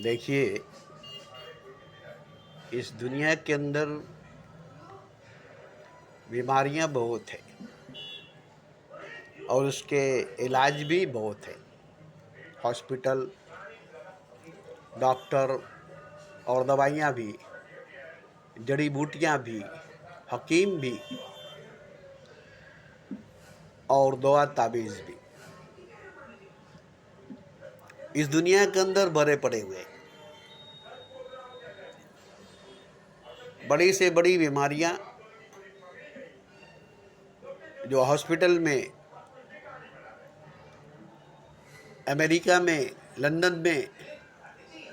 देखिए, इस दुनिया के अंदर बीमारियां बहुत हैं और उसके इलाज भी बहुत है। हॉस्पिटल, डॉक्टर और दवाइयाँ भी, जड़ी बूटियाँ भी, हकीम भी और दवा ताबीज़ भी इस दुनिया के अंदर भरे पड़े हुए हैं। बड़ी से बड़ी बीमारियां जो हॉस्पिटल में, अमेरिका में, लंदन में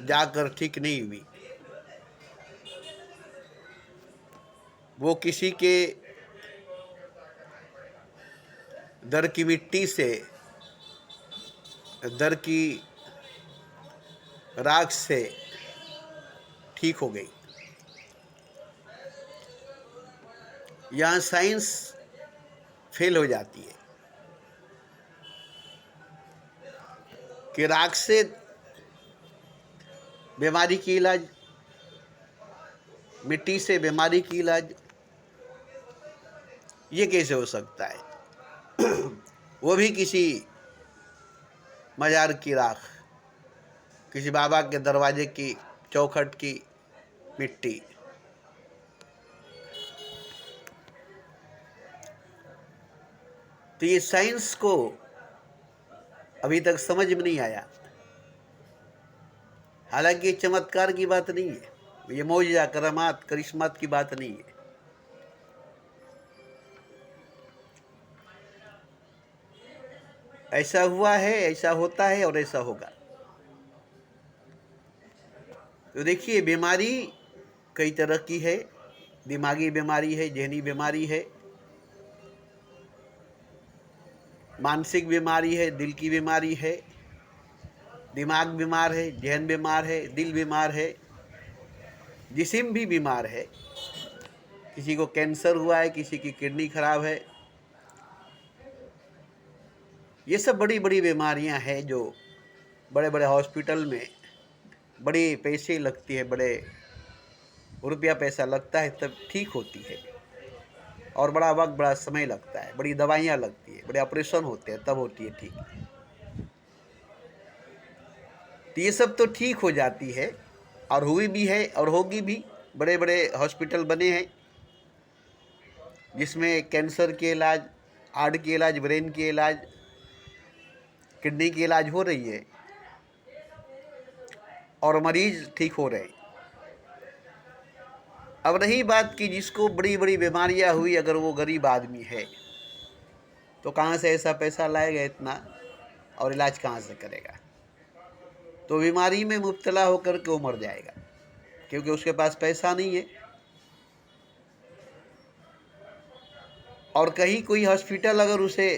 जाकर ठीक नहीं हुई, वो किसी के दर की मिट्टी से, दर की राख से ठीक हो गई। यहाँ साइंस फेल हो जाती है कि राख से बीमारी की इलाज, मिट्टी से बीमारी की इलाज, ये कैसे हो सकता है? वो भी किसी मजार की राख, किसी बाबा के दरवाजे की चौखट की मिट्टी। तो ये साइंस को अभी तक समझ में नहीं आया। हालांकि ये चमत्कार की बात नहीं है, ये मौजज़ा, करामात, करिश्मात की बात नहीं है। ऐसा हुआ है, ऐसा होता है और ऐसा होगा। तो देखिए, बीमारी कई तरह की है। दिमागी बीमारी है, ज़हनी बीमारी है, मानसिक बीमारी है, दिल की बीमारी है, दिमाग बीमार है, जहन बीमार है, दिल बीमार है, जिस्म भी बीमार है। किसी को कैंसर हुआ है, किसी की किडनी खराब है। ये सब बड़ी बड़ी बीमारियां हैं जो बड़े बड़े हॉस्पिटल में बड़े पैसे लगती है, बड़े रुपया पैसा लगता है तब ठीक होती है, और बड़ा वक्त, बड़ा समय लगता है, बड़ी दवाइयाँ लगती है, बड़े ऑपरेशन होते हैं तब होती है ठीक। तो ये सब तो ठीक हो जाती है और हुई भी है और होगी भी। बड़े बड़े हॉस्पिटल बने हैं जिसमें कैंसर के इलाज, हार्ट के इलाज, ब्रेन के इलाज, किडनी के इलाज हो रही है और मरीज ठीक हो रहे हैं। अब रही बात कि जिसको बड़ी बड़ी बीमारियां हुई, अगर वो गरीब आदमी है तो कहाँ से ऐसा पैसा लाएगा इतना, और इलाज कहाँ से करेगा? तो बीमारी में मुब्तला होकर के वो मर जाएगा क्योंकि उसके पास पैसा नहीं है। और कहीं कोई हॉस्पिटल अगर उसे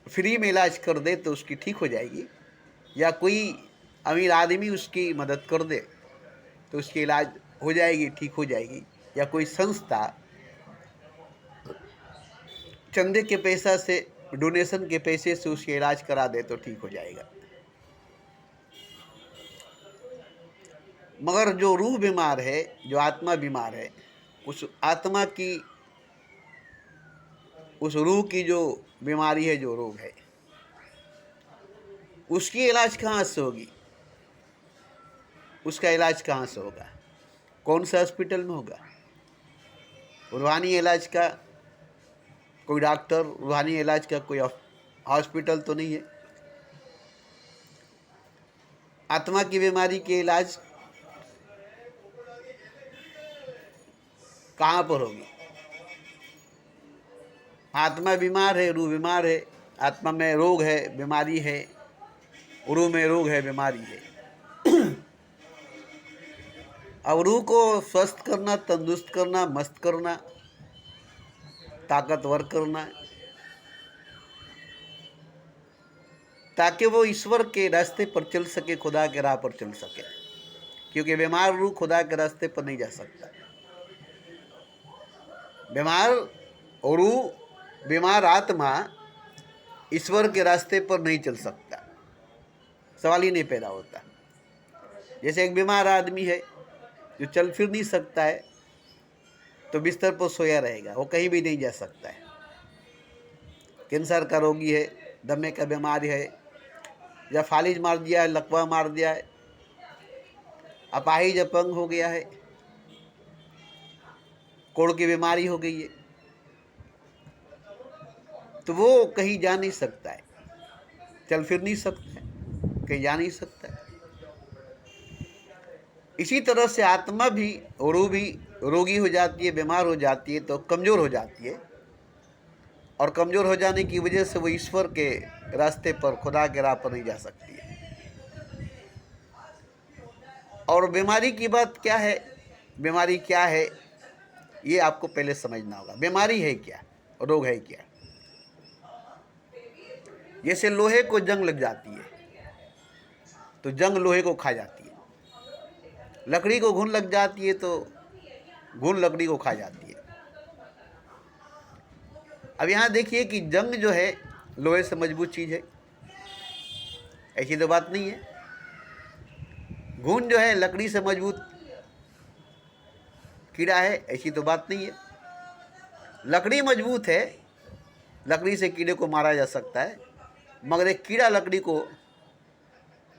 फ्री में इलाज कर दे तो उसकी ठीक हो जाएगी, या कोई अमीर आदमी उसकी मदद कर दे तो उसकी इलाज हो जाएगी, ठीक हो जाएगी, या कोई संस्था चंदे के पैसा से, डोनेशन के पैसे से उसके इलाज करा दे तो ठीक हो जाएगा। मगर जो रूह बीमार है, जो आत्मा बीमार है, उस आत्मा की, उस रूह की जो बीमारी है, जो रोग है, उसकी इलाज कहाँ से होगी? उसका इलाज कहाँ से होगा? कौन सा हॉस्पिटल में होगा? रूहानी इलाज का कोई डॉक्टर, रूहानी इलाज का कोई हॉस्पिटल तो नहीं है। आत्मा की बीमारी के इलाज कहाँ पर होगी? आत्मा बीमार है, रूह बीमार है। आत्मा में रोग है, बीमारी है, रूह में रोग है, बीमारी है। अब रूह को स्वस्थ करना, तंदुरुस्त करना, मस्त करना, ताकतवर करना, ताकि वो ईश्वर के रास्ते पर चल सके, खुदा के राह पर चल सके। क्योंकि बीमार रूह खुदा के रास्ते पर नहीं जा सकता। बीमार रूह, बीमार आत्मा ईश्वर के रास्ते पर नहीं चल सकता। सवाल ही नहीं पैदा होता। जैसे एक बीमार आदमी है जो चल फिर नहीं सकता है, तो बिस्तर पर सोया रहेगा, वो कहीं भी नहीं जा सकता है। कैंसर का रोगी है, दमे का बीमारी है, या फालिज मार दिया है, लकवा मार दिया है, अपाहिज अपंग हो गया है, कोड़ की बीमारी हो गई है, तो वो कहीं जा नहीं सकता है, चल फिर नहीं सकता है, कहीं जा नहीं सकता है। इसी तरह से आत्मा भी, रूह भी रोगी हो जाती है, बीमार हो जाती है, तो कमज़ोर हो जाती है, और कमज़ोर हो जाने की वजह से वो ईश्वर के रास्ते पर, खुदा के राह पर नहीं जा सकती है। और बीमारी की बात क्या है, बीमारी क्या है, ये आपको पहले समझना होगा। बीमारी है क्या, रोग है क्या। जैसे लोहे को जंग लग जाती है तो जंग लोहे को खा जाती है, लकड़ी को घुन लग जाती है तो घुन लकड़ी को खा जाती है। अब यहाँ देखिए कि जंग जो है लोहे से मजबूत चीज़ है, ऐसी तो बात नहीं है। घुन जो है लकड़ी से मजबूत कीड़ा है, ऐसी तो बात नहीं है। लकड़ी मजबूत है, लकड़ी से कीड़े को मारा जा सकता है, मगर एक कीड़ा लकड़ी को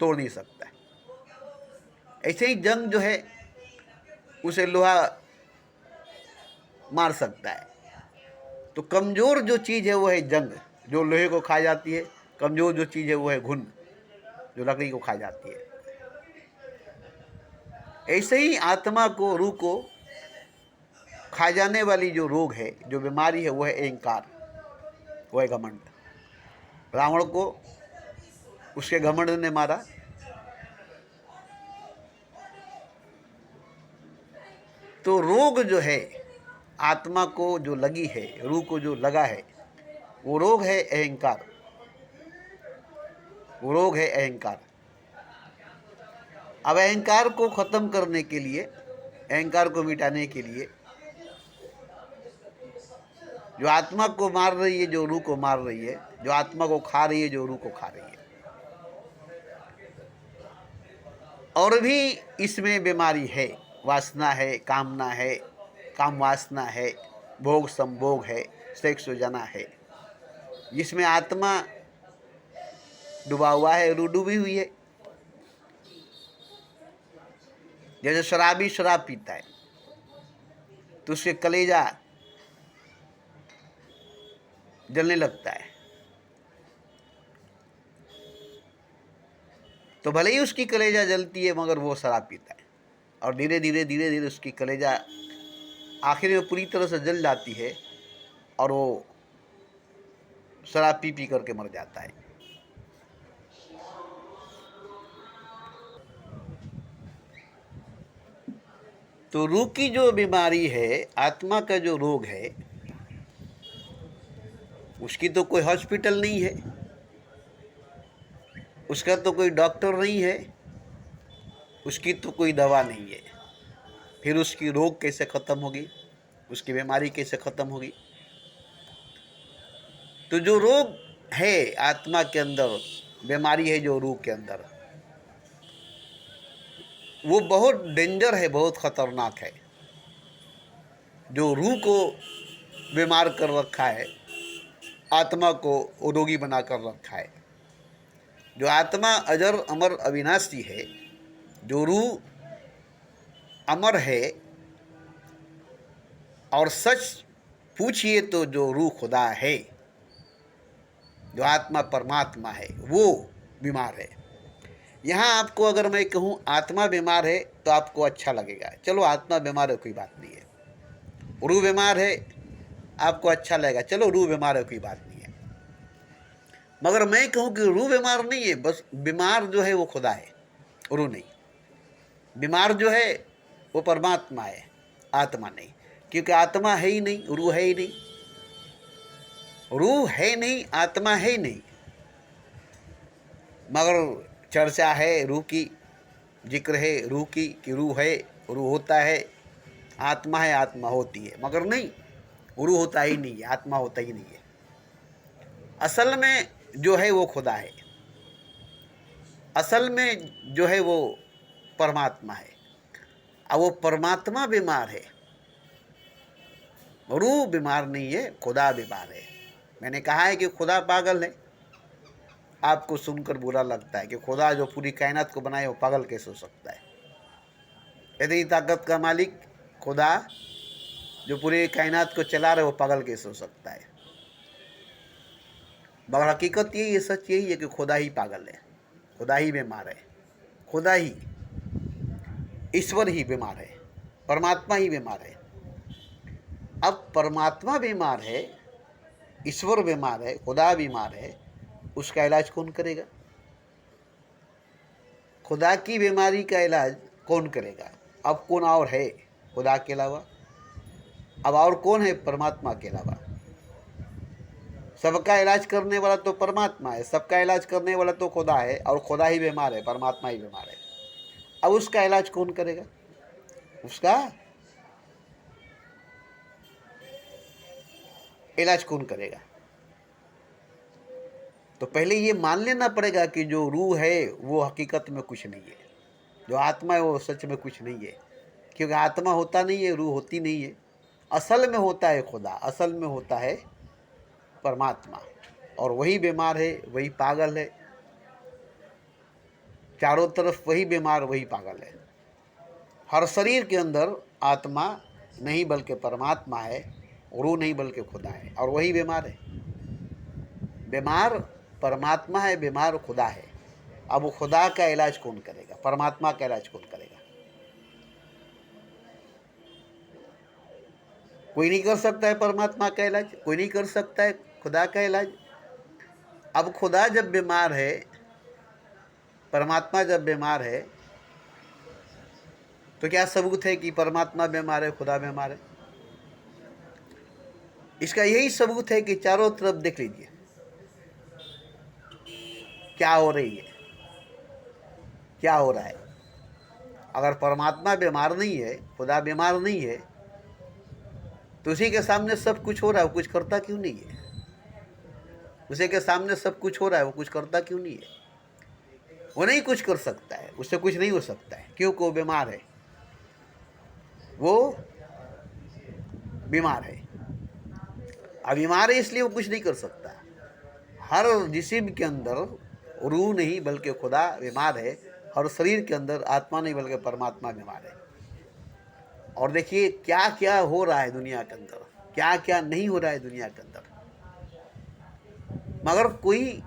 तोड़ नहीं सकता है। ऐसे ही जंग जो है उसे लोहा मार सकता है। तो कमज़ोर जो चीज़ है वो है जंग, जो लोहे को खा जाती है। कमज़ोर जो चीज़ है वो है घुन, जो लकड़ी को खा जाती है। ऐसे ही आत्मा को, रूह को खा जाने वाली जो रोग है, जो बीमारी है, वो है अहंकार, वो है घमंड। रावण को उसके घमंड ने मारा। तो रोग जो है आत्मा को जो लगी है, रूह को जो लगा है, वो रोग है अहंकार, वो रोग है अहंकार। अब अहंकार को ख़त्म करने के लिए, अहंकार को मिटाने के लिए, जो आत्मा को मार रही है, जो रूह को मार रही है, जो आत्मा को खा रही है, जो रूह को खा रही है, और भी इसमें बीमारी है। वासना है, कामना है, काम वासना है, भोग संभोग है, सेक्स जना है, जिसमें आत्मा डूबा हुआ है, रूह डूबी हुई है। जैसे शराबी शराब पीता है तो उसके कलेजा जलने लगता है, तो भले ही उसकी कलेजा जलती है मगर वो शराब पीता है, और धीरे धीरे उसकी कलेजा आखिर में पूरी तरह से जल जाती है और वो शराब पी पी करके मर जाता है। तो रूह की जो बीमारी है, आत्मा का जो रोग है, उसकी तो कोई हॉस्पिटल नहीं है, उसका तो कोई डॉक्टर नहीं है, उसकी तो कोई दवा नहीं है। फिर उसकी रोग कैसे ख़त्म होगी, उसकी बीमारी कैसे ख़त्म होगी। तो जो रोग है आत्मा के अंदर, बीमारी है जो रूह के अंदर, वो बहुत डेंजर है, बहुत ख़तरनाक है। जो रूह को बीमार कर रखा है, आत्मा को रोगी बना कर रखा है। जो आत्मा अजर अमर अविनाशी है, जो रूह अमर है, और सच पूछिए तो जो रूह खुदा है, जो आत्मा परमात्मा है, वो बीमार है। यहाँ आपको अगर मैं कहूँ आत्मा बीमार है तो आपको अच्छा लगेगा, चलो आत्मा बीमार है कोई बात नहीं है। रूह बीमार है आपको अच्छा लगेगा, चलो रूह बीमार है कोई बात नहीं है। मगर मैं कहूँ कि रूह बीमार नहीं है, बस बीमार जो है वो खुदा है, रूह नहीं। बीमार जो है वो परमात्मा है, आत्मा नहीं, क्योंकि आत्मा है ही नहीं, रूह है ही नहीं। रूह है नहीं, आत्मा है ही नहीं, मगर चर्चा है रूह की, जिक्र है रूह की कि रूह है, रूह होता है, आत्मा है, आत्मा होती है, मगर नहीं, रूह होता ही नहीं है, आत्मा होता ही नहीं है। असल में जो है वो खुदा है। असल में जो है वो परमात्मा है। अब वो परमात्मा बीमार है, रूह बीमार नहीं है, खुदा बीमार है। मैंने कहा है कि खुदा पागल है। आपको सुनकर बुरा लगता है कि खुदा जो पूरी कायनात को बनाए वो पागल कैसे हो सकता है। इतनी ताकत का मालिक खुदा जो पूरी कायनात को चला रहे वो पागल कैसे हो सकता है। मगर हकीकत यही है, सच यही है कि खुदा ही पागल है, खुदा ही बीमार है, खुदा ही, ईश्वर ही बीमार है, परमात्मा ही बीमार है। अब परमात्मा बीमार है, ईश्वर बीमार है, खुदा बीमार है, उसका इलाज कौन करेगा? खुदा की बीमारी का इलाज कौन करेगा? अब कौन और है खुदा के अलावा? अब और कौन है परमात्मा के अलावा? सबका इलाज करने वाला तो परमात्मा है, सबका इलाज करने वाला तो खुदा है, और खुदा ही बीमार है, परमात्मा ही बीमार है। अब उसका इलाज कौन करेगा? उसका इलाज कौन करेगा? तो पहले ये मान लेना पड़ेगा कि जो रूह है वो हकीकत में कुछ नहीं है, जो आत्मा है वो सच में कुछ नहीं है। क्योंकि आत्मा होता नहीं है, रूह होती नहीं है। असल में होता है खुदा, असल में होता है परमात्मा, और वही बीमार है, वही पागल है। चारों तरफ वही बीमार, वही पागल है। हर शरीर के अंदर आत्मा नहीं बल्कि परमात्मा है, रूह नहीं बल्कि खुदा है, और वही बीमार है। बीमार परमात्मा है, बीमार खुदा है। अब वो खुदा का इलाज कौन करेगा? परमात्मा का इलाज कौन करेगा? कोई नहीं कर सकता है परमात्मा का इलाज, कोई नहीं कर सकता है खुदा का इलाज। अब खुदा जब बीमार है, परमात्मा जब बीमार है, तो क्या सबूत है कि परमात्मा बीमार है, खुदा बीमार है? इसका यही सबूत है कि चारों तरफ देख लीजिए क्या हो रही है, क्या हो रहा है। अगर परमात्मा बीमार नहीं है, खुदा बीमार नहीं है, तो उसी के सामने सब कुछ हो रहा है, वो कुछ करता क्यों नहीं है? उसी के सामने सब कुछ हो रहा है, वो कुछ करता क्यों नहीं है? वो नहीं कुछ कर सकता है, उससे कुछ नहीं हो सकता है, क्योंकि वो बीमार है, वो बीमार है। अब बीमार है इसलिए वो कुछ नहीं कर सकता। हर जिस्म के अंदर रूह नहीं बल्कि खुदा बीमार है, हर शरीर के अंदर आत्मा नहीं बल्कि परमात्मा बीमार है। और देखिए क्या क्या हो रहा है दुनिया के अंदर, क्या क्या नहीं हो रहा है दुनिया के अंदर, मगर कोई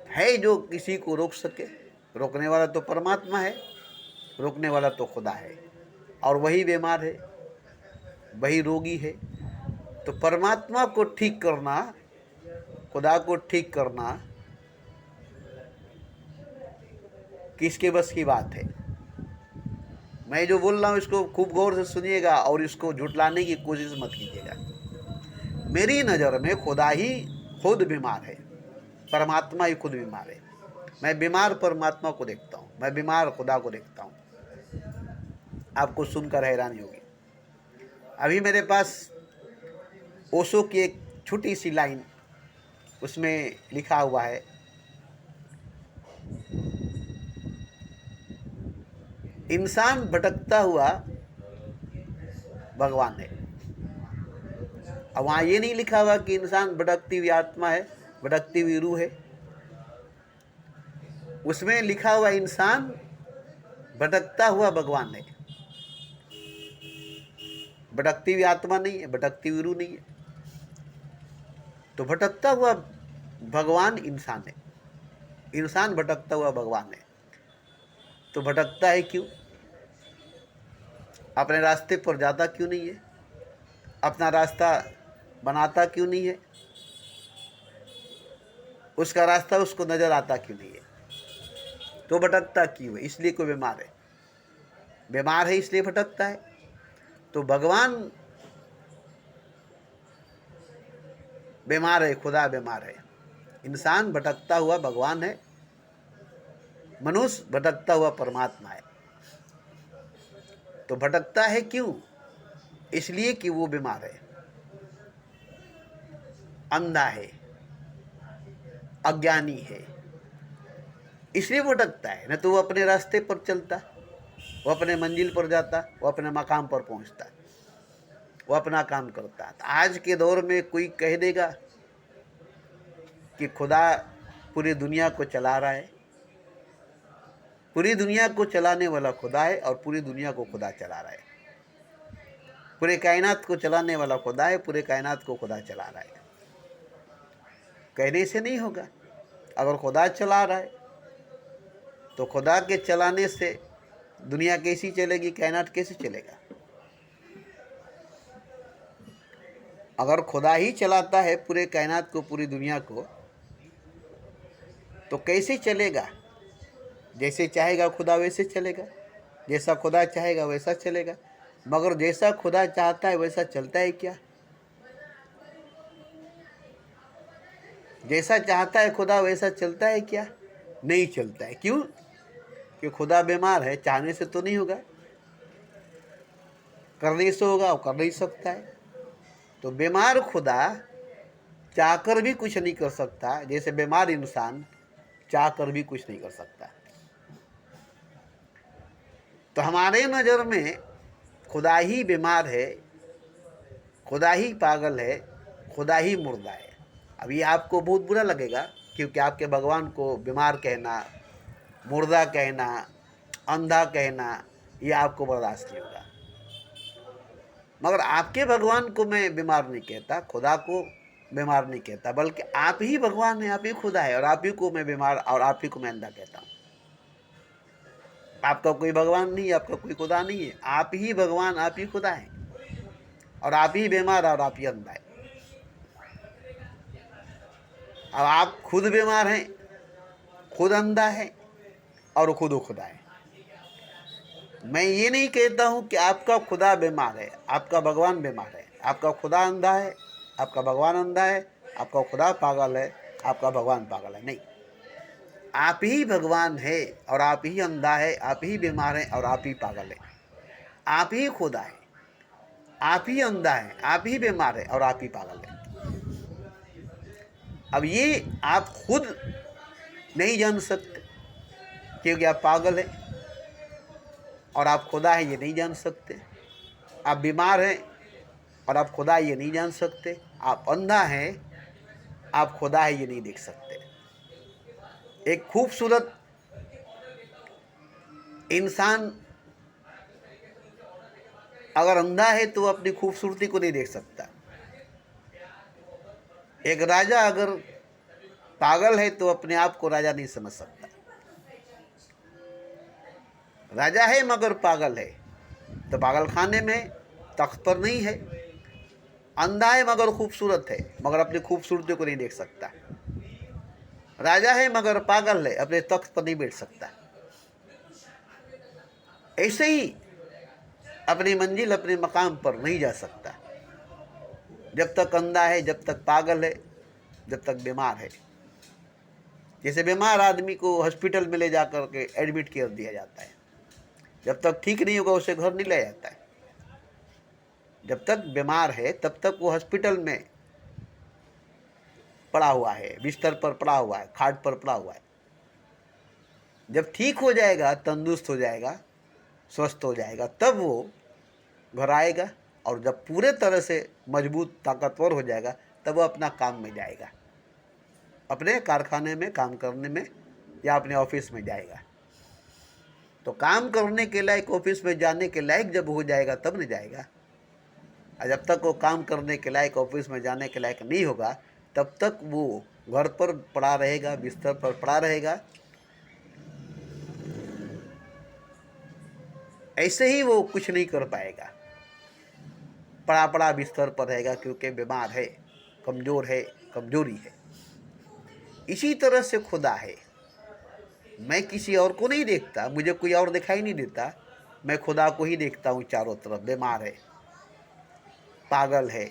है जो किसी को रोक सके? रोकने वाला तो परमात्मा है, रोकने वाला तो खुदा है, और वही बीमार है, वही रोगी है। तो परमात्मा को ठीक करना, खुदा को ठीक करना किसके बस की बात है? मैं जो बोल रहा हूँ इसको खूब गौर से सुनिएगा और इसको झुटलाने की कोशिश मत कीजिएगा। मेरी नज़र में खुदा ही खुद बीमार है, परमात्मा ही खुद बीमार है। मैं बीमार परमात्मा को देखता हूँ, मैं बीमार खुदा को देखता हूँ। आपको सुनकर हैरानी होगी। अभी मेरे पास ओशो की एक छोटी सी लाइन, उसमें लिखा हुआ है, इंसान भटकता हुआ भगवान है। अब वहाँ ये नहीं लिखा हुआ कि इंसान भटकती हुई आत्मा है, भटकती हुई रूह है। उसमें लिखा हुआ इंसान भटकता हुआ भगवान है। भटकती हुई आत्मा नहीं है, भटकती हुई रूह नहीं है। तो भटकता हुआ भगवान इंसान है, इंसान भटकता हुआ भगवान है। तो भटकता है क्यों? अपने रास्ते पर जाता क्यों नहीं है? अपना रास्ता बनाता क्यों नहीं है? उसका रास्ता उसको नजर आता क्यों नहीं है? तो भटकता क्यों है? इसलिए कोई बीमार है, बीमार है इसलिए भटकता है। तो भगवान बीमार है, खुदा बीमार है, इंसान भटकता हुआ भगवान है, मनुष्य भटकता हुआ परमात्मा है। तो भटकता है क्यों? इसलिए कि वो बीमार है, अंधा है, अज्ञानी है, इसलिए वो भटकता है, न तो वो अपने रास्ते पर चलता, वो अपने मंजिल पर जाता, वो अपने मकाम पर पहुंचता, वो अपना काम करता। तो आज के दौर में कोई कह देगा कि खुदा पूरी दुनिया को चला रहा है। पूरी दुनिया को चलाने वाला खुदा है और पूरी दुनिया को खुदा चला रहा है। पूरे कायनात को चलाने वाला खुदा है, पूरे कायनात को खुदा चला रहा है। कहने से नहीं होगा। अगर खुदा चला रहा है तो खुदा के चलाने से दुनिया कैसी चलेगी, कायनात कैसे चलेगा? अगर खुदा ही चलाता है पूरे कायनात को, पूरी दुनिया को, तो कैसे चलेगा? जैसे चाहेगा खुदा वैसे चलेगा, जैसा खुदा चाहेगा वैसा चलेगा। मगर जैसा खुदा चाहता है वैसा चलता है क्या? जैसा चाहता है खुदा वैसा चलता है क्या? नहीं चलता है। क्यों? कि खुदा बीमार है, चाहने से तो नहीं होगा, करने से होगा, वो कर नहीं सकता है। तो बीमार खुदा चाहकर भी कुछ नहीं कर सकता, जैसे बीमार इंसान चाहकर भी कुछ नहीं कर सकता। तो हमारे नज़र में खुदा ही बीमार है, खुदा ही पागल है, खुदा ही मुर्दा है। अब ये आपको बहुत बुरा लगेगा, क्योंकि आपके भगवान को बीमार कहना, मुर्दा कहना, अंधा कहना, ये आपको बर्दाश्त नहीं होगा। मगर आपके भगवान को मैं बीमार नहीं कहता, खुदा को बीमार नहीं कहता, बल्कि आप ही भगवान है, आप ही खुदा है, और आप ही को मैं बीमार और आप ही को मैं अंधा कहता हूँ। आपका कोई भगवान नहीं है, आपका कोई खुदा नहीं है, आप ही भगवान, आप ही खुदा है, और आप ही बीमार और आप ही अंधा है। अब आप खुद बीमार हैं, खुद अंधा है और खुद खुदा है। मैं ये नहीं कहता हूँ कि आपका खुदा बीमार है, आपका भगवान बीमार है, आपका खुदा अंधा है, आपका भगवान अंधा है, आपका खुदा पागल है, आपका भगवान पागल है। नहीं, आप ही भगवान है और आप ही अंधा है, आप ही बीमार है और आप ही पागल है। आप ही खुदा है, आप ही अंधा है, आप ही बीमार है और आप ही पागल है। अब ये आप खुद नहीं जान सकते, क्योंकि आप पागल है, और आप खुदा है ये नहीं जान सकते। आप बीमार हैं और आप खुदा ये नहीं जान सकते। आप अंधा हैं, आप खुदा है ये नहीं देख सकते। एक खूबसूरत इंसान अगर अंधा है तो अपनी खूबसूरती को नहीं देख सकता। एक राजा अगर पागल है तो अपने आप को राजा नहीं समझ सकता। राजा है मगर पागल है तो पागल खाने में, तख्त पर नहीं है। अंधा है मगर खूबसूरत है, मगर अपनी खूबसूरती को नहीं देख सकता। राजा है मगर पागल है, अपने तख्त पर नहीं बैठ सकता। ऐसे ही अपनी मंजिल, अपने मकाम पर नहीं जा सकता जब तक अंधा है, जब तक पागल है, जब तक बीमार है। जैसे बीमार आदमी को हॉस्पिटल में ले जा कर के एडमिट कर दिया जाता है, जब तक ठीक नहीं होगा उसे घर नहीं लाया जाता है। जब तक बीमार है तब तक वो हॉस्पिटल में पड़ा हुआ है, बिस्तर पर पड़ा हुआ है, खाट पर पड़ा हुआ है। जब ठीक हो जाएगा, तंदुरुस्त हो जाएगा, स्वस्थ हो जाएगा, तब वो घर आएगा, और जब पूरे तरह से मजबूत, ताकतवर हो जाएगा, तब वो अपना काम में जाएगा, अपने कारखाने में काम करने में, या अपने ऑफिस में जाएगा। तो काम करने के लायक, ऑफिस में जाने के लायक जब हो जाएगा तब नहीं जाएगा। और जब तक वो काम करने के लायक, ऑफिस में जाने के लायक नहीं होगा, तब तक वो घर पर पड़ा रहेगा, बिस्तर पर पड़ा रहेगा। ऐसे ही वो कुछ नहीं कर पाएगा, पड़ा पड़ा बिस्तर पर रहेगा, क्योंकि बीमार है, कमज़ोर है, कमजोरी है। इसी तरह से खुदा है। मैं किसी और को नहीं देखता, मुझे कोई और दिखाई नहीं देता, मैं खुदा को ही देखता हूँ चारों तरफ। बीमार है, पागल है,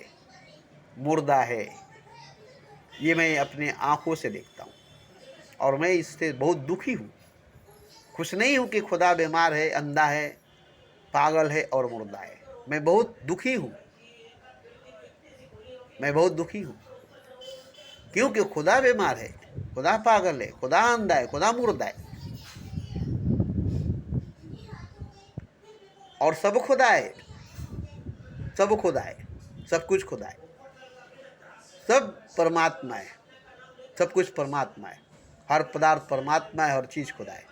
मुर्दा है, ये मैं अपने आँखों से देखता हूँ, और मैं इससे बहुत दुखी हूँ। खुश नहीं हूँ कि खुदा बीमार है, अंधा है, पागल है और मुर्दा है। मैं बहुत दुखी हूँ, मैं बहुत दुखी हूँ, क्योंकि खुदा बीमार है, खुदा पागल है, खुदा अंधा है, खुदा मुर्दा है। और सब खुदा है, सब खुदा है, सब कुछ खुदा है, सब परमात्मा है, सब कुछ परमात्मा है, हर पदार्थ परमात्मा है, हर चीज़ खुदा है,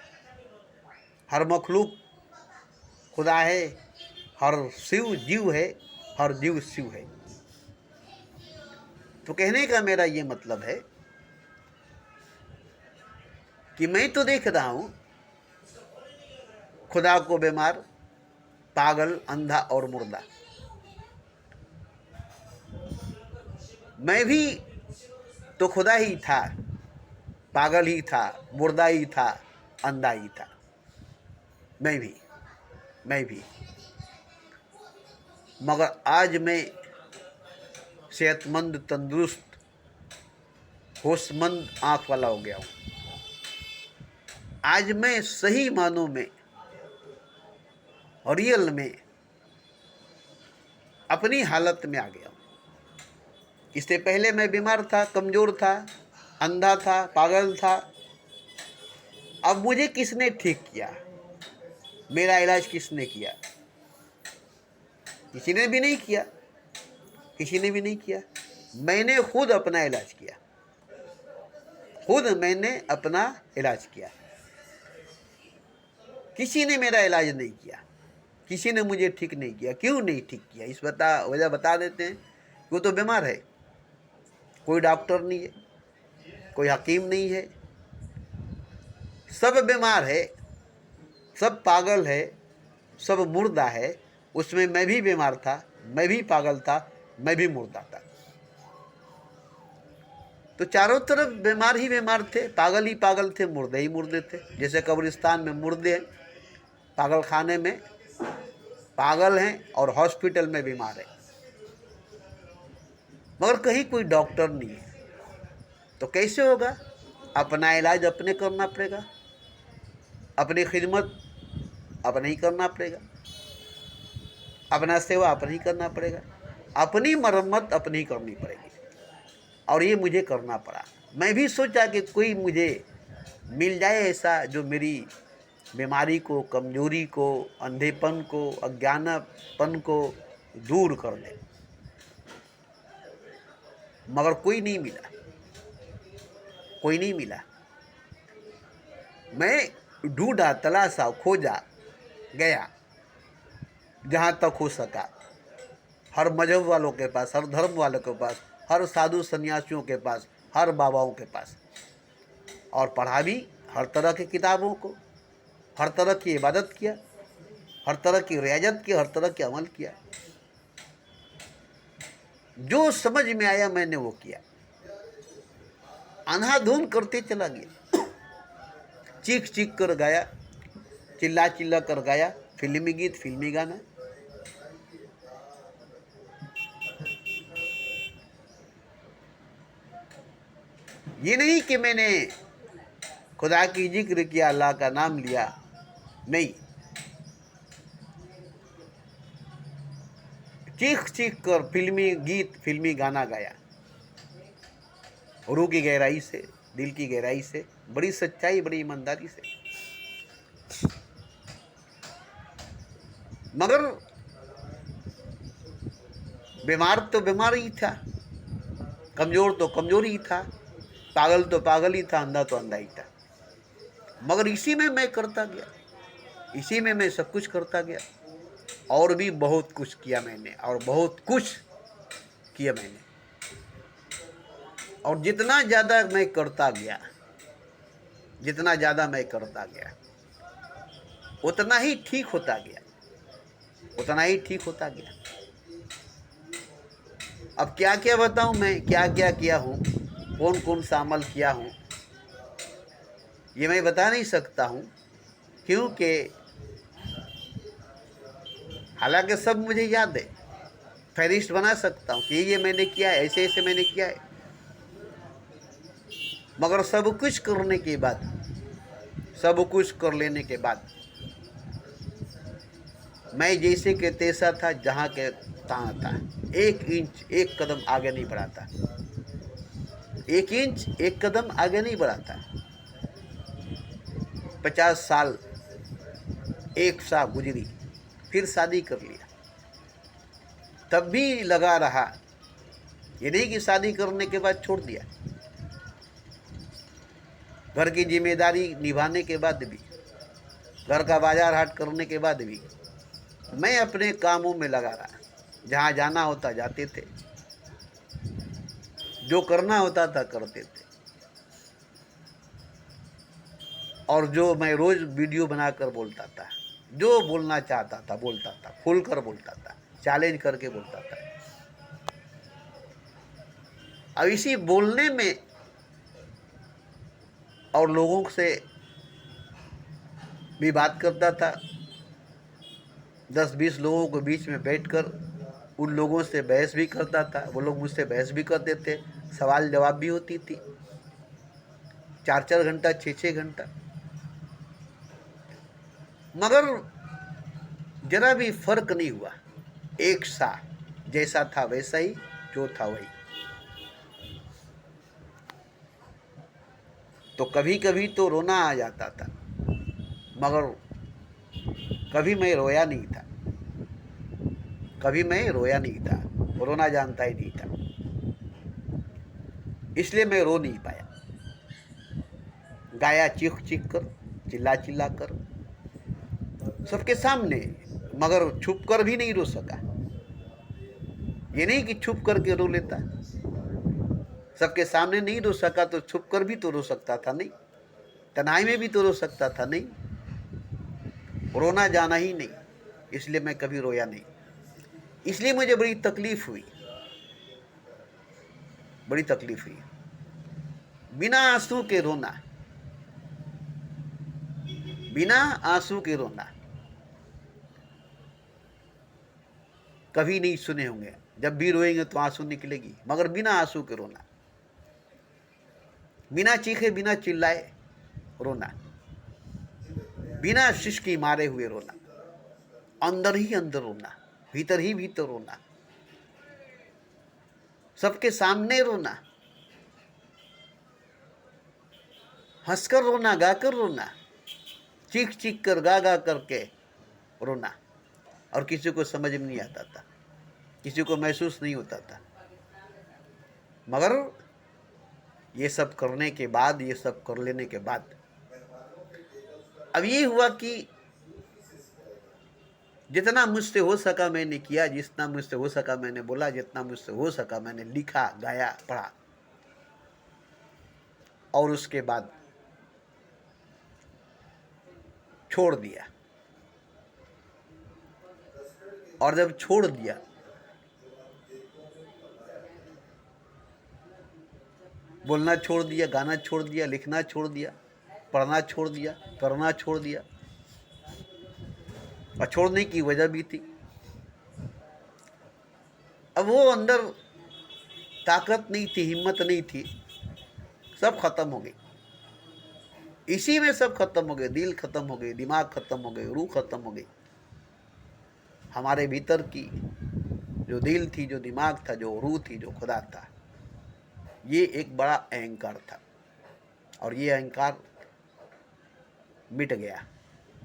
हर मखलूक खुदा है, हर शिव जीव है, हर जीव शिव है। तो कहने का मेरा ये मतलब है कि मैं तो देख रहा हूँ खुदा को बीमार, पागल, अंधा और मुर्दा। मैं भी तो खुदा ही था, पागल ही था, मुर्दा ही था, अंधा ही था। मैं भी मगर आज मैं सेहतमंद, तंदुरुस्त, होशमंद आँख वाला हो गया हूँ। आज मैं सही मानों में, रियल में अपनी हालत में आ गया हूँ। इससे पहले मैं बीमार था, कमज़ोर था, अंधा था, पागल था। अब मुझे किसने ठीक किया? मेरा इलाज किसने किया? किसी ने भी नहीं किया, किसी ने भी नहीं किया। मैंने खुद अपना इलाज किया, खुद मैंने अपना इलाज किया। किसी ने मेरा इलाज नहीं किया, किसी ने मुझे ठीक नहीं किया। क्यों नहीं ठीक किया? इस वजह बता देते हैं। वो तो बीमार है, कोई डॉक्टर नहीं है, कोई हकीम नहीं है, सब बीमार है, सब पागल है, सब मुर्दा है। उसमें मैं भी बीमार था, मैं भी पागल था, मैं भी मुर्दा था। तो चारों तरफ बीमार ही बीमार थे, पागल ही पागल थे, मुर्दे ही मुर्दे थे। जैसे कब्रिस्तान में मुर्दे हैं, पागल खाने में पागल हैं और हॉस्पिटल में बीमार है, मगर कहीं कोई डॉक्टर नहीं है। तो कैसे होगा? अपना इलाज अपने करना पड़ेगा, अपनी खिदमत अपने ही करना पड़ेगा, अपना सेवा अपने ही करना पड़ेगा, अपनी मरम्मत अपनी ही करनी पड़ेगी। और ये मुझे करना पड़ा। मैं भी सोचा कि कोई मुझे मिल जाए ऐसा जो मेरी बीमारी को, कमजोरी को, अंधेपन को, अज्ञानपन को दूर कर दे, मगर कोई नहीं मिला, कोई नहीं मिला। मैं ढूंढा, तलाशा, खोजा, गया जहाँ तक हो सका, हर मजहब वालों के पास, हर धर्म वालों के पास, हर साधु सन्यासियों के पास, हर बाबाओं के पास, और पढ़ा भी हर तरह की किताबों को, हर तरह की इबादत किया, हर तरह की रियाजत की, हर तरह के अमल किया। जो समझ में आया मैंने वो किया, अंधाधुंध करते चला गया, चीख चीख कर गाया, चिल्ला चिल्ला कर गाया, फिल्मी गीत, फिल्मी गाना। ये नहीं कि मैंने खुदा की जिक्र किया, अल्लाह का नाम लिया, नहीं। चीख चीख कर फिल्मी गीत, फिल्मी गाना गाया, रूह की गहराई से, दिल की गहराई से, बड़ी सच्चाई, बड़ी ईमानदारी से। मगर बीमार तो बीमार ही था, कमजोर तो कमजोर ही था, पागल तो पागल ही था, अंधा तो अंधा ही था। मगर इसी में मैं करता गया, इसी में मैं सब कुछ करता गया। और भी बहुत कुछ किया मैंने, और बहुत कुछ किया मैंने। और जितना ज़्यादा मैं करता गया, जितना ज़्यादा मैं करता गया, उतना ही ठीक होता गया, उतना ही ठीक होता गया। अब क्या क्या बताऊं मैं, क्या क्या किया हूँ, कौन कौन सा अमल किया हूँ, ये मैं बता नहीं सकता हूँ, क्योंकि हालांकि सब मुझे याद है। फहरिस्त बना सकता हूँ कि ये मैंने किया है, ऐसे ऐसे मैंने किया है। मगर सब कुछ करने के बाद, सब कुछ कर लेने के बाद, मैं जैसे कि तैसा था, जहाँ के तहाँ था। 1 इंच 1 कदम आगे नहीं बढ़ाता, 1 इंच 1 कदम आगे नहीं बढ़ाता। 50 साल एक सा गुजरी, फिर शादी कर लिया, तब भी लगा रहा। ये नहीं कि शादी करने के बाद छोड़ दिया। घर की जिम्मेदारी निभाने के बाद भी, घर का बाजार हाट करने के बाद भी मैं अपने कामों में लगा रहा। जहाँ जाना होता जाते थे, जो करना होता था करते थे, और जो मैं रोज वीडियो बनाकर बोलता था, जो बोलना चाहता था बोलता था, खुलकर बोलता था, चैलेंज करके बोलता था। अब इसी बोलने में और लोगों से भी बात करता था, 10-20 लोगों के बीच में बैठकर उन लोगों से बहस भी करता था, वो लोग मुझसे बहस भी करते थे, सवाल जवाब भी होती थी, 4-4 घंटा 6-6 घंटा। मगर जरा भी फर्क नहीं हुआ, एक सा जैसा था वैसा ही, जो था वही। तो कभी कभी तो रोना आ जाता था, मगर कभी मैं रोया नहीं था, कभी मैं रोया नहीं था, रोना जानता ही नहीं था, इसलिए मैं रो नहीं पाया। गाया चीख चीख कर, चिल्ला चिल्ला कर, सबके सामने, मगर छुप कर भी नहीं रो सका। ये नहीं कि छुप करके रो लेता, सबके सामने नहीं रो सका तो छुप कर भी तो रो सकता था, नहीं? तन्हाई में भी तो रो सकता था, नहीं? रोना जाना ही नहीं, इसलिए मैं कभी रोया नहीं। इसलिए मुझे बड़ी तकलीफ हुई, बड़ी तकलीफ हुई। बिना आंसू के रोना, बिना आंसू के रोना कभी नहीं सुने होंगे। जब भी रोएंगे तो आंसू निकलेगी, मगर बिना आंसू के रोना, बिना चीखे बिना चिल्लाए रोना, बिना सिसकी मारे हुए रोना, अंदर ही अंदर रोना, भीतर ही भीतर रोना, सबके सामने रोना, हंसकर रोना, गाकर रोना, चीख चीख कर गा गा करके रोना। और किसी को समझ में नहीं आता था, किसी को महसूस नहीं होता था। मगर ये सब करने के बाद, ये सब कर लेने के बाद अब ये हुआ कि जितना मुझसे हो सका मैंने किया, जितना मुझसे हो सका मैंने बोला, जितना मुझसे हो सका मैंने लिखा, गाया, पढ़ा। और उसके बाद छोड़ दिया। और जब छोड़ दिया, बोलना छोड़ दिया, गाना छोड़ दिया, लिखना छोड़ दिया, पढ़ना छोड़ दिया, करना छोड़ दिया। और छोड़ने की वजह भी थी, अब वो अंदर ताकत नहीं थी, हिम्मत नहीं थी, सब खत्म हो गई। इसी में सब खत्म हो गए, दिल खत्म हो गए, दिमाग खत्म हो गए, रूह खत्म हो गई। हमारे भीतर की जो दिल थी, जो दिमाग था, जो रूह थी, जो खुदा था, ये एक बड़ा अहंकार था। और ये अहंकार मिट गया,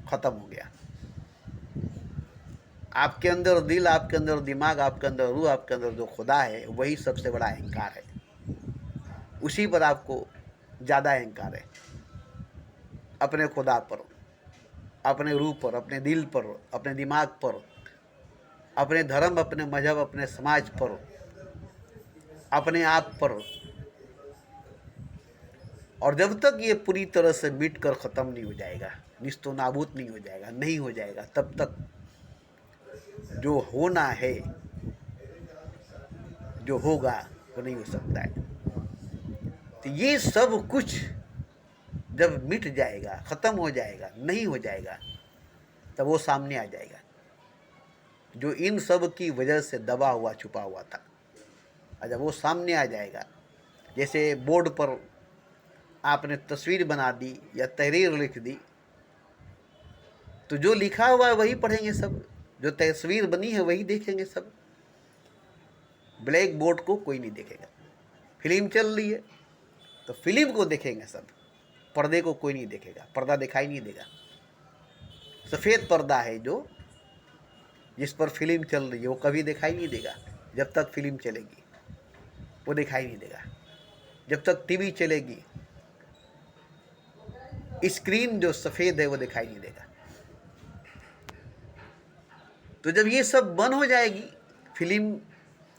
खत्म हो गया। आपके अंदर दिल, आपके अंदर दिमाग, आपके अंदर रूह, आपके अंदर जो खुदा है, वही सबसे बड़ा अहंकार है। उसी पर आपको ज़्यादा अहंकार है, अपने खुदा पर, अपने रूह पर, अपने दिल पर, अपने दिमाग पर, अपने धर्म, अपने मजहब, अपने समाज पर, अपने आप पर। और जब तक ये पूरी तरह से मिट कर ख़त्म नहीं हो जाएगा, निस्तो नाबूद नहीं हो जाएगा, नहीं हो जाएगा, तब तक जो होना है, जो होगा, वो नहीं हो सकता है। तो ये सब कुछ जब मिट जाएगा, ख़त्म हो जाएगा, नहीं हो जाएगा, तब वो सामने आ जाएगा जो इन सब की वजह से दबा हुआ, छुपा हुआ था। और जब वो सामने आ जाएगा, जैसे बोर्ड पर आपने तस्वीर बना दी या तहरीर लिख दी, तो जो लिखा हुआ है वही पढ़ेंगे सब, जो तस्वीर बनी है वही देखेंगे सब। ब्लैक बोर्ड को कोई नहीं देखेगा। फिल्म चल रही है तो फिल्म को देखेंगे सब, पर्दे को कोई नहीं देखेगा, पर्दा दिखाई नहीं देगा। सफ़ेद पर्दा है जो जिस पर फिल्म चल रही है वो कभी दिखाई नहीं देगा। जब तक फिल्म चलेगी वो दिखाई नहीं देगा। जब तक टीवी चलेगी स्क्रीन जो सफ़ेद है वो दिखाई नहीं देगा। तो जब ये सब बंद हो जाएगी, फिल्म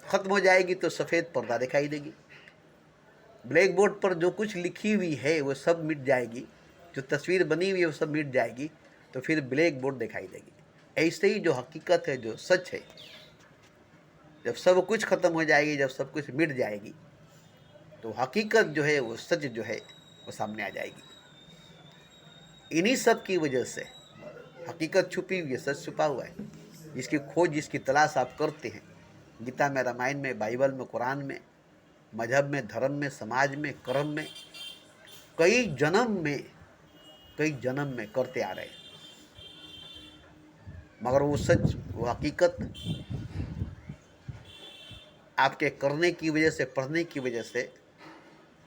ख़त्म हो जाएगी, तो सफ़ेद पर्दा दिखाई देगी। ब्लैक बोर्ड पर जो कुछ लिखी हुई है वो सब मिट जाएगी, जो तस्वीर बनी हुई है वो सब मिट जाएगी, तो फिर ब्लैक बोर्ड दिखाई देगी। ऐसे ही जो हकीकत है, जो सच है, जब सब कुछ ख़त्म हो जाएगी, जब सब कुछ मिट जाएगी, तो हकीकत जो है वो सच जो है वो सामने आ जाएगी। इन्हीं सब की वजह से हकीकत छुपी हुई है, सच छुपा हुआ है। जिसकी खोज, जिसकी तलाश आप करते हैं, गीता में, रामायण में, बाइबल में, कुरान में, मजहब में, धर्म में, समाज में, कर्म में, कई जन्म में करते आ रहे हैं, मगर वो सच, वो हकीकत आपके करने की वजह से, पढ़ने की वजह से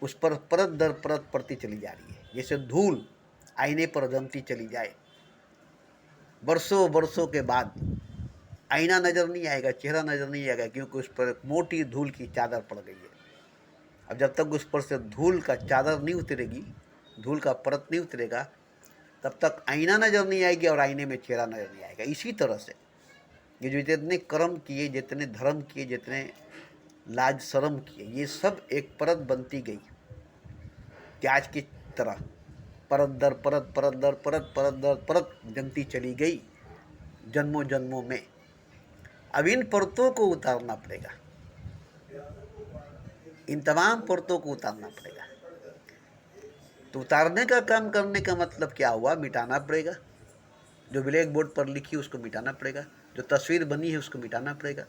उस पर परत दर परत पड़ती चली जा रही है। जैसे धूल आईने पर जमती चली जाए, बरसों बरसों के बाद आईना नज़र नहीं आएगा, चेहरा नज़र नहीं आएगा, क्योंकि उस पर एक मोटी धूल की चादर पड़ गई है। अब जब तक उस पर से धूल का चादर नहीं उतरेगी, धूल का परत नहीं उतरेगा, तब तक आईना नज़र नहीं आएगी और आईने में चेहरा नज़र नहीं आएगा। इसी तरह से ये जो जितने कर्म किए, जितने धर्म किए, जितने लाज शर्म किए, ये सब एक परत बनती गई, प्याज की तरह परत दर परत, परत दर परत, परत दर परत जमती चली गई जन्मों जन्मों में। अब इन परतों को उतारना पड़ेगा, इन तमाम परतों को उतारना पड़ेगा। तो उतारने का काम करने का मतलब क्या हुआ? मिटाना पड़ेगा। जो ब्लैक बोर्ड पर लिखी उसको मिटाना पड़ेगा, जो तस्वीर बनी है उसको मिटाना पड़ेगा।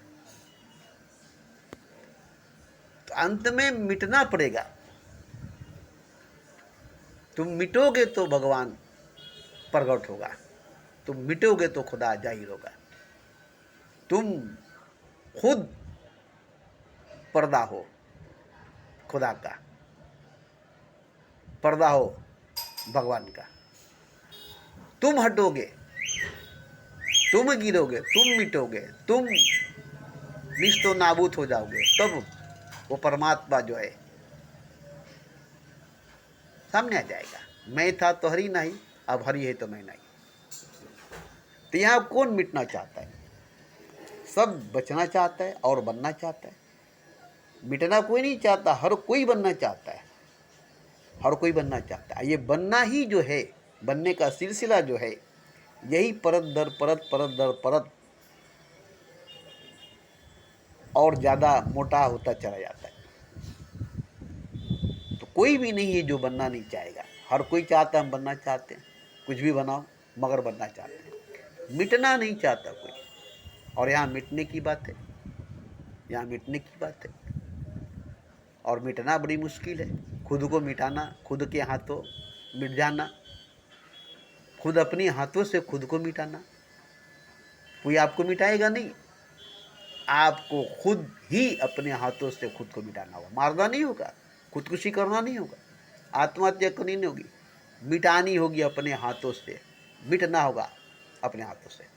तो अंत में मिटना पड़ेगा। तुम मिटोगे तो भगवान प्रकट होगा, तुम मिटोगे तो खुदा जाहिर होगा। तुम खुद पर्दा हो खुदा का, पर्दा हो भगवान का। तुम हटोगे, तुम गिरोगे, तुम मिटोगे, तुम निस्तो नाबूद हो जाओगे, तब वो परमात्मा जो है सामने आ जाएगा। मैं था तो हरि नहीं, अब हरि है तो मैं नहीं। तो यहाँ कौन मिटना चाहता है? सब बचना चाहता है और बनना चाहता है। मिटना कोई नहीं चाहता, हर कोई बनना चाहता है, हर कोई बनना चाहता है। ये बनना ही जो है, बनने का सिलसिला जो है, यही परत दर परत, परत दर परत और ज़्यादा मोटा होता चला जाता है। तो कोई भी नहीं है जो बनना नहीं चाहेगा, हर कोई चाहता है, हम बनना चाहते हैं, कुछ भी बनाओ मगर बनना चाहते हैं, मिटना नहीं चाहता कोई। और यहाँ मिटने की बात है, यहाँ मिटने की बात है। और मिटना बड़ी मुश्किल है, खुद को मिटाना, खुद के हाथों मिट जाना, खुद अपने हाथों से खुद को मिटाना। कोई आपको मिटाएगा नहीं, आपको खुद ही अपने हाथों से खुद को मिटाना होगा। मारना नहीं होगा, खुदकुशी करना नहीं होगा, आत्महत्या करनी नहीं होगी, मिटानी होगी अपने हाथों से, मिटना होगा अपने हाथों से।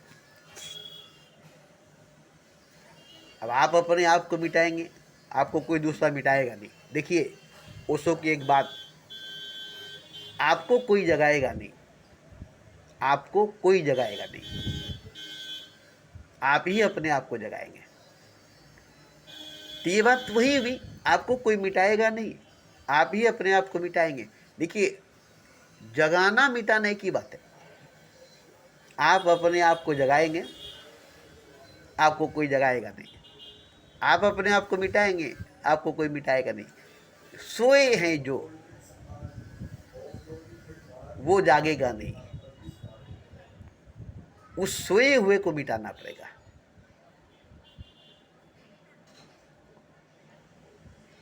अब आप अपने आप को मिटाएंगे, आपको कोई दूसरा मिटाएगा नहीं। देखिए ओशो की एक बात, आपको कोई जगाएगा नहीं, आपको कोई जगाएगा नहीं, आप ही अपने आप को जगाएंगे। तो ये बात वही हुई, आपको कोई मिटाएगा नहीं, आप ही अपने आप को मिटाएंगे। देखिए जगाना मिटाने की बात है, आप अपने आप को जगाएंगे, आपको कोई जगाएगा नहीं। आप अपने आप को मिटाएंगे, आपको कोई मिटाएगा नहीं। सोए हैं जो, वो जागेगा नहीं, उस सोए हुए को मिटाना पड़ेगा।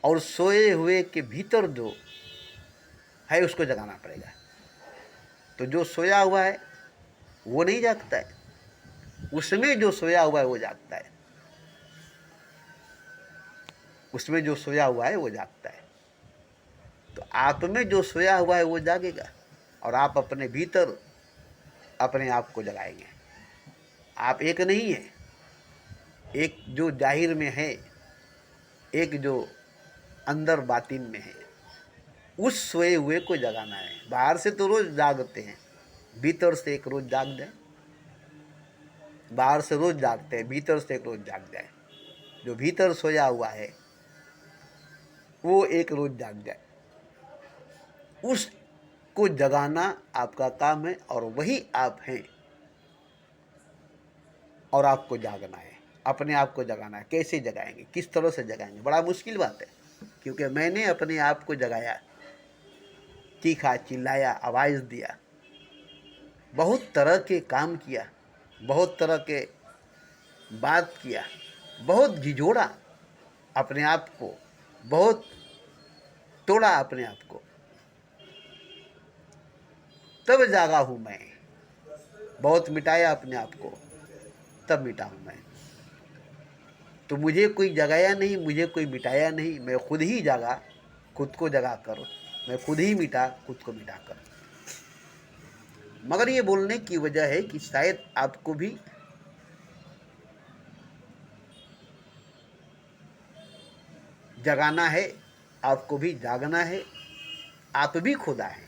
और सोए हुए के भीतर जो है उसको जगाना पड़ेगा। तो जो सोया हुआ है वो नहीं जागता है, उसमें जो सोया हुआ है वो जागता है, उसमें जो सोया हुआ है वो जागता है। तो आप में जो सोया हुआ है वो जागेगा और आप अपने भीतर अपने आप को जगाएंगे। आप एक नहीं है, एक जो जाहिर में है, एक जो अंदर बातिन में है, उस सोए हुए को जगाना है। बाहर से तो रोज जागते हैं, भीतर से एक रोज जाग जाए। बाहर से रोज जागते हैं, भीतर से एक रोज जाग जाए। जो भीतर सोया हुआ है वो एक रोज जाग जाए, उसको जगाना आपका काम है, और वही आप हैं। और आपको जागना है, अपने आप को जगाना है। कैसे जगाएंगे, किस तरह से जगाएंगे? बड़ा मुश्किल बात है, क्योंकि मैंने अपने आप को जगाया, चीखा, चिल्लाया, आवाज़ दिया, बहुत तरह के काम किया, बहुत तरह के बात किया, बहुत झिझोड़ा अपने आप को, बहुत तोड़ा अपने आप को, तब जागा हूँ मैं। बहुत मिटाया अपने आप को, तब मिटा हूँ मैं। तो मुझे कोई जगाया नहीं, मुझे कोई मिटाया नहीं, मैं खुद ही जागा, खुद को जगा कर। मैं खुद ही मिटा, खुद को मिटा कर। मगर ये बोलने की वजह है कि शायद आपको भी जगाना है, आपको भी जागना है। आप भी खुदा हैं,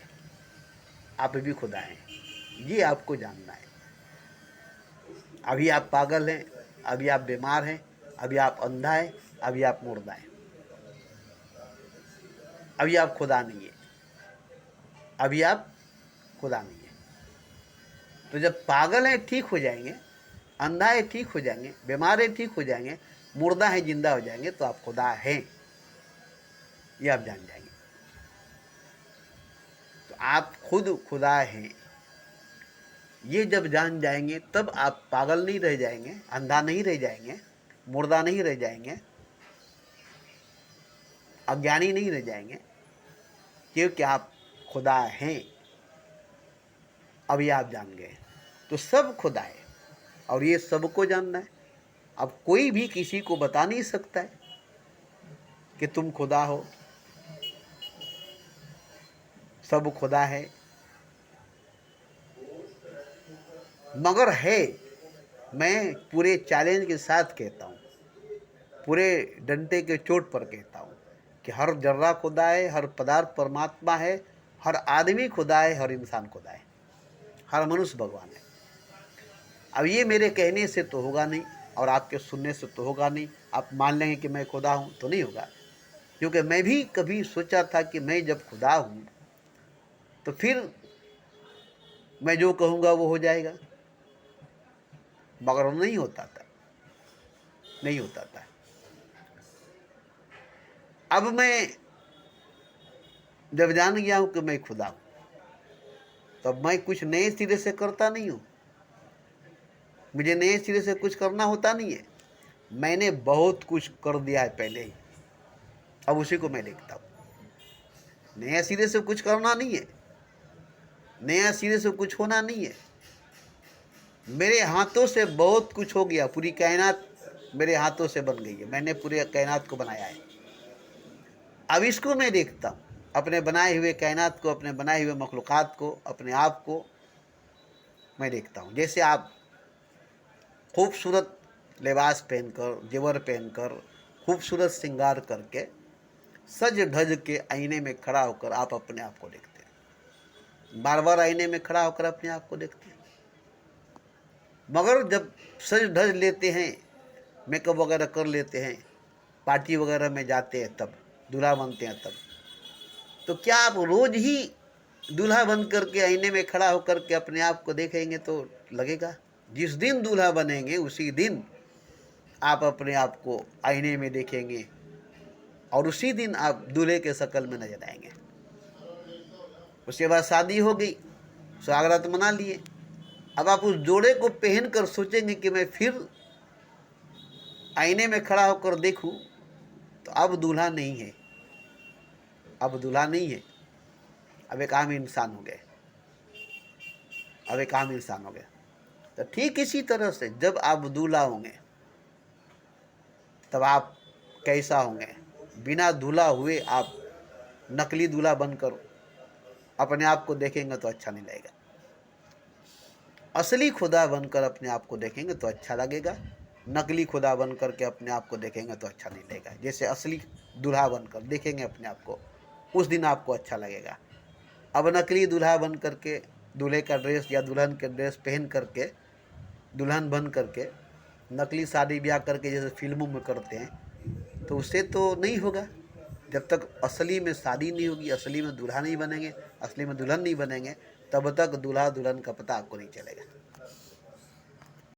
आप भी खुदा हैं, ये आपको जानना है। अभी आप पागल हैं, अभी आप बीमार हैं, अभी आप अंधा हैं, अभी आप मुर्दा हैं, अभी आप खुदा नहीं है, अभी आप खुदा नहीं है। तो जब पागल हैं ठीक हो जाएंगे, अंधा है ठीक हो जाएंगे, बीमार है ठीक हो जाएंगे, मुर्दा है जिंदा हो जाएंगे, तो आप खुदा हैं, ये आप जान जाएंगे। तो आप खुद खुदा हैं, ये जब जान जाएंगे तब आप पागल नहीं रह जाएंगे, अंधा नहीं रह जाएंगे, मुर्दा नहीं रह जाएंगे, अज्ञानी नहीं रह जाएंगे, क्योंकि आप खुदा हैं। अभी आप जान गए, तो सब खुदा है, और ये सबको जानना है। अब कोई भी किसी को बता नहीं सकता है कि तुम खुदा हो। सब खुदा है, मगर है, मैं पूरे चैलेंज के साथ कहता हूँ, पूरे डंडे के चोट पर कहता हूँ कि हर जर्रा खुदा है, हर पदार्थ परमात्मा है, हर आदमी खुदा है, हर इंसान खुदा है, हर मनुष्य भगवान है। अब ये मेरे कहने से तो होगा नहीं, और आपके सुनने से तो होगा नहीं। आप मान लेंगे कि मैं खुदा हूँ, तो नहीं होगा। क्योंकि मैं भी कभी सोचा था कि मैं जब खुदा हूँ तो फिर मैं जो कहूँगा वो हो जाएगा, मगर नहीं होता था, नहीं होता था। अब मैं जब जान गया हूँ कि मैं खुदा हूँ, तब मैं कुछ नए सिरे से करता नहीं हूँ, मुझे नए सिरे से कुछ करना होता नहीं है। मैंने बहुत कुछ कर दिया है पहले ही, अब उसी को मैं देखता हूँ। नया सिरे से कुछ करना नहीं है, नया सिरे से कुछ होना नहीं है। मेरे हाथों से बहुत कुछ हो गया, पूरी कायनात मेरे हाथों से बन गई है, मैंने पूरे कायनात को बनाया है। अब इसको मैं देखता हूँ, अपने बनाए हुए कायनात को, अपने बनाए हुए मखलूक़ात को, अपने आप को मैं देखता हूँ। जैसे आप खूबसूरत लिबास पहनकर, जेवर पहनकर, खूबसूरत श्रृंगार करके, सज धज के आईने में खड़ा होकर आप अपने आप को देखते हैं, बार बार आईने में खड़ा होकर अपने आप को देखते हैं। मगर जब सज धज लेते हैं, मेकअप वगैरह कर लेते हैं, पार्टी वगैरह में जाते हैं, तब दूल्हा बनते हैं, तब तो क्या आप रोज ही दूल्हा बन करके आईने में खड़ा होकर के अपने आप को देखेंगे तो लगेगा? जिस दिन दूल्हा बनेंगे उसी दिन आप अपने आप को आईने में देखेंगे, और उसी दिन आप दूल्हे के शक्ल में नजर आएंगे। उसके बाद शादी हो गई, स्वागत मना लिए। अब आप उस जोड़े को पहन कर सोचेंगे कि मैं फिर आईने में खड़ा होकर देखूं, तो अब दूल्हा नहीं है, अब दूल्हा नहीं है, अब एक आम इंसान हो गए, अब एक आम इंसान हो गया। तो ठीक इसी तरह से जब आप दूल्हा होंगे तब आप कैसा होंगे? बिना दूल्हा हुए आप नकली दूल्हा बनकर अपने आप को देखेंगे तो अच्छा नहीं लगेगा। असली खुदा बनकर अपने आप को देखेंगे तो अच्छा लगेगा। नकली खुदा बन करके अपने आप को देखेंगे तो अच्छा नहीं लगेगा। जैसे असली दूल्हा बनकर देखेंगे अपने आप को, उस दिन आपको अच्छा लगेगा। अब नकली दूल्हा बन करके, दूल्हे का ड्रेस या दुल्हन के ड्रेस पहन करके, दुल्हन बन करके नकली शादी ब्याह करके जैसे फ़िल्मों में करते हैं, तो उससे तो नहीं होगा। जब तक असली में शादी नहीं होगी, असली में दूल्हा नहीं बनेंगे, असली में दुल्हन नहीं बनेंगे, तब तक दूल्हा दुल्हन का पता आपको नहीं चलेगा।